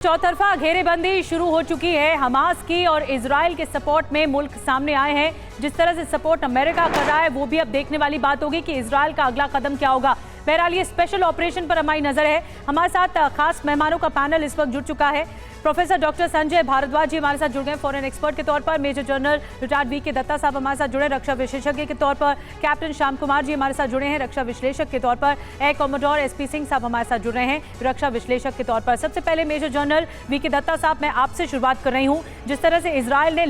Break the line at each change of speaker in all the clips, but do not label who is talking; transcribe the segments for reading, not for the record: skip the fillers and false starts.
चौतरफा घेरेबंदी शुरू हो चुकी है हमास की और इजराइल के सपोर्ट में मुल्क सामने आए हैं। जिस तरह से सपोर्ट अमेरिका कर रहा है वो भी अब देखने वाली बात होगी कि इजराइल का अगला कदम क्या होगा। बहरहाल ये स्पेशल ऑपरेशन पर हमारी नजर है। हमारे साथ खास मेहमानों का पैनल इस वक्त जुड़ चुका है। प्रोफेसर डॉक्टर संजय भारद्वाज जी हमारे साथ जुड़ गए फॉरेन एक्सपर्ट के तौर पर। Major general retired V K. Datta साहब हमारे साथ जुड़े रक्षा विशेषज्ञ के तौर पर। कैप्टन श्याम कुमार जी हमारे साथ जुड़े हैं रक्षा विश्लेषक के तौर पर। Air commodore SP. सिंह साहब हमारे साथ जुड़ रहे हैं रक्षा विश्लेषक के तौर पर। सबसे पहले मेजर जनरल वी.के. दत्ता साहब, मैं आपसे शुरुआत कर रही हूँ। जिस तरह से इजराइल ने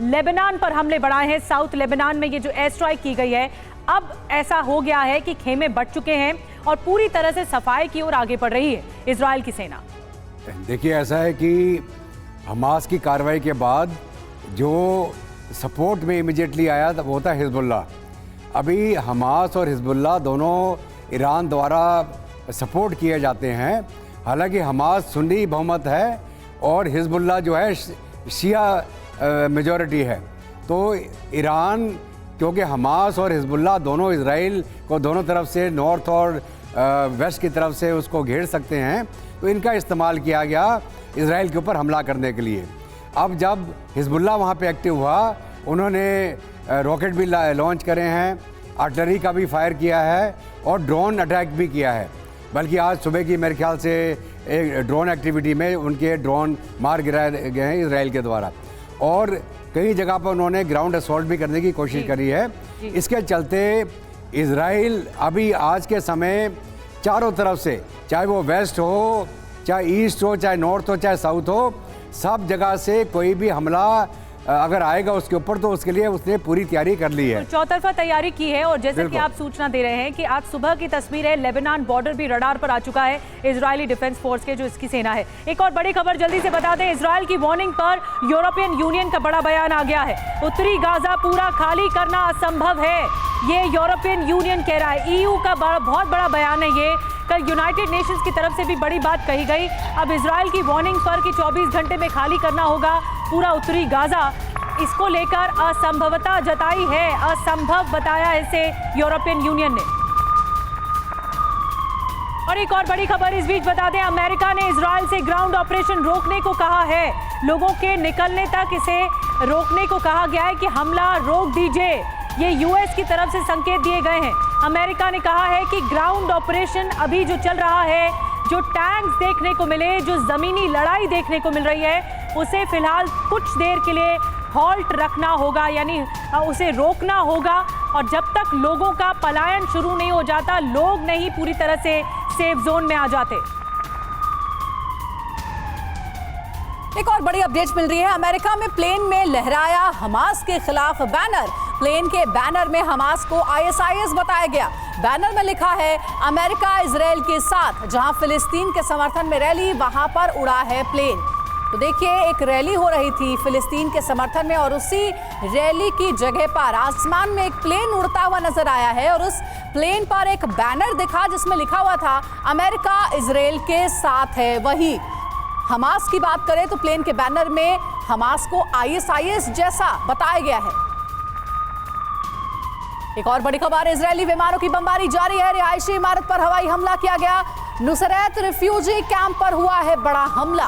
लेबनान पर हमले बढ़ाए हैं, साउथ लेबनान में ये जो एयर स्ट्राइक की गई है, अब ऐसा हो गया है कि खेमे बढ़ चुके हैं और पूरी तरह से सफाई की ओर आगे बढ़ रही है इजराइल की सेना।
देखिए, ऐसा है कि हमास की कार्रवाई के बाद जो सपोर्ट में इमीडिएटली आया वो था हिजबुल्लाह। अभी हमास और हिजबुल्लाह दोनों ईरान द्वारा सपोर्ट किए जाते हैं। हालांकि हमास सुन्नी बहुमत है और हिजबुल्लाह जो है शिया मेजॉरिटी है। तो ईरान, क्योंकि हमास और हिजबुल्लाह दोनों इजराइल को दोनों तरफ से नॉर्थ और वेस्ट की तरफ से उसको घेर सकते हैं, तो इनका इस्तेमाल किया गया इजराइल के ऊपर हमला करने के लिए। अब जब हिजबुल्लाह वहाँ पे एक्टिव हुआ, उन्होंने रॉकेट भी लॉन्च करे हैं, आर्टिलरी का भी फायर किया है और ड्रोन अटैक भी किया है। बल्कि आज सुबह की मेरे ख्याल से एक ड्रोन एक्टिविटी में उनके ड्रोन मार गिराए गए हैं इजराइल के द्वारा, और कई जगह पर उन्होंने ग्राउंड असॉल्ट भी करने की कोशिश करी है। इसके चलते इजराइल अभी आज के समय चारों तरफ से, चाहे वो वेस्ट हो, चाहे ईस्ट हो, चाहे नॉर्थ हो, चाहे साउथ हो, सब जगह से कोई भी हमला अगर आएगा उसके ऊपर, तो उसके लिए उसने पूरी तैयारी कर ली है,
चौतरफा तैयारी की है। और जैसे कि आप सूचना दे रहे हैं कि आज सुबह की तस्वीर है, लेबनान बॉर्डर भी रडार पर आ चुका है इजरायली डिफेंस फोर्स के, जो इसकी सेना है। एक और बड़ी खबर जल्दी से बता दें, इजराइल की वार्निंग पर यूरोपियन यूनियन का बड़ा बयान आ गया है। उत्तरी गाजा पूरा खाली करना असंभव है, ये यूरोपियन यूनियन कह रहा है। EU का बहुत बड़ा बयान है ये। कल यूनाइटेड नेशंस की तरफ से भी बड़ी बात कही गई। अब इजराइल की वार्निंग पर कि 24 घंटे में खाली करना होगा पूरा उत्तरी गाजा, इसको लेकर असंभवता जताई है, असंभव बताया इसे यूरोपियन यूनियन ने। और एक और बड़ी खबर इस बीच बता दें, अमेरिका ने इजराइल से ग्राउंड ऑपरेशन रोकने को कहा है। लोगों के निकलने तक इसे रोकने को कहा गया है कि हमला रोक दीजिए। ये यूएस की तरफ से संकेत दिए गए हैं। अमेरिका ने कहा है कि ग्राउंड ऑपरेशन अभी जो चल रहा है, जो टैंक्स देखने को मिले, जो जमीनी लड़ाई देखने को मिल रही है, उसे फिलहाल कुछ देर के लिए हॉल्ट रखना होगा, यानी उसे रोकना होगा। और जब तक लोगों का पलायन शुरू नहीं हो जाता, लोग नहीं पूरी तरह से सेफ जोन में आ जाते।
एक और बड़ी अपडेट मिल रही है, अमेरिका में प्लेन में लहराया हमास के खिलाफ बैनर। प्लेन के बैनर में हमास को ISIS बताया गया। बैनर में लिखा है, अमेरिका इजराइल के साथ। जहां फिलिस्तीन के समर्थन में रैली, वहां पर उड़ा है प्लेन। तो देखिए, एक रैली हो रही थी फिलिस्तीन के समर्थन में, और उसी रैली की जगह पर आसमान में एक प्लेन उड़ता हुआ नजर आया है, और उस प्लेन पर एक बैनर दिखा जिसमें लिखा हुआ था, अमेरिका इजराइल के साथ है। वही हमास की बात करें तो प्लेन के बैनर में हमास को ISIS जैसा बताया गया है। एक और बड़ी खबर, इजरायली विमानों की बमबारी जारी है। रिहायशी इमारत पर हवाई हमला किया गया। नुसरत रिफ्यूजी कैंप पर हुआ है बड़ा हमला।